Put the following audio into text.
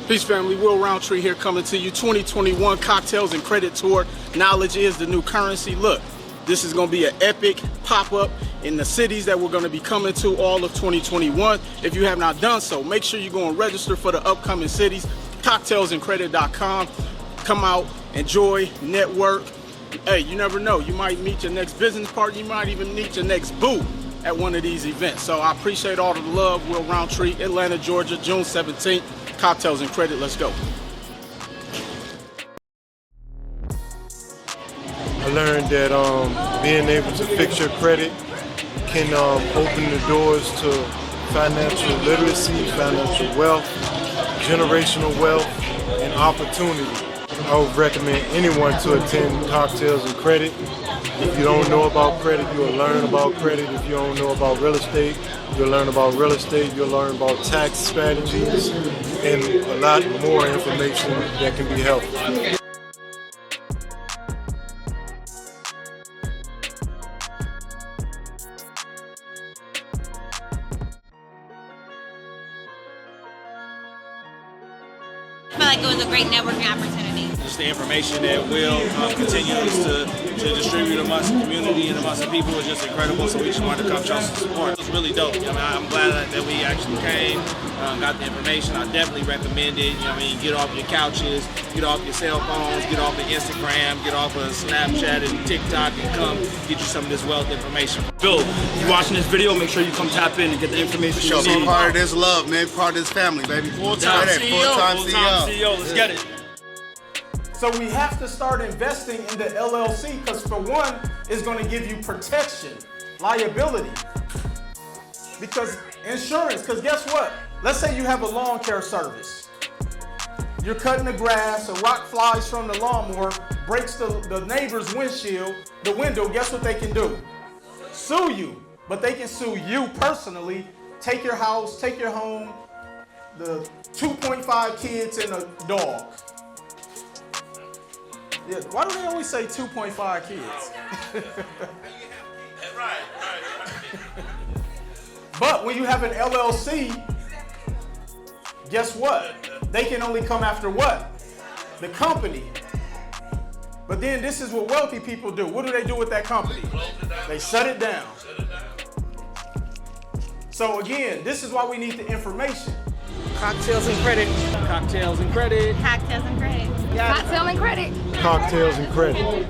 Peace family, Will Roundtree here coming to you. 2021 Cocktails and Credit Tour. Knowledge is the new currency. Look, this is going to be an epic pop-up in the cities that we're going to be coming to all of 2021. If you have not done so, make sure you go and register for the upcoming cities. Cocktailsandcredit.com. Come out, enjoy, network. Hey, you never know. You might meet your next business partner. You might even meet your next boo at one of these events. So I appreciate all of the love. Will Roundtree, Atlanta, Georgia, June 17th. Cocktails and Credit, let's go. I learned that being able to fix your credit can open the doors to financial literacy, financial wealth, generational wealth, and opportunity. I would recommend anyone to attend Cocktails and Credit. If you don't know about credit, you'll learn about credit. If you don't know about real estate, you'll learn about real estate. You'll learn about tax strategies and a lot more information that can be helpful. I feel like it was a great networking opportunity. Just the information that Will continues to distribute amongst the community and amongst the people is just incredible, so we just wanted to come show some support. It was really dope. I'm glad that we actually came, got the information. I definitely recommend it. Get off your couches, get off your cell phones, get off of Instagram, get off of Snapchat and TikTok and come get you some of this wealth information. Bill, if you're watching this video, make sure you come tap in and get the information you need. Be part of this love, man. Part of this family, baby. Full-time CEO. Let's get it. So we have to start investing in the LLC because for one, it's going to give you protection, liability. Because insurance, because guess what? Let's say you have a lawn care service. You're cutting the grass, a rock flies from the lawnmower, breaks the neighbor's windshield, the window, guess what they can do? Sue you. But they can sue you personally, take your house, take your home, the 2.5 kids and a dog. Yeah, why do they always say 2.5 kids? Right. But when you have an LLC, guess what? They can only come after what? The company. But then this is what wealthy people do. What do they do with that company? They shut it down. So again, this is why we need the information. Cocktails and Credit. Cocktails and Credit. Cocktails and credit. Cocktail and Credit. Cocktails and Credit.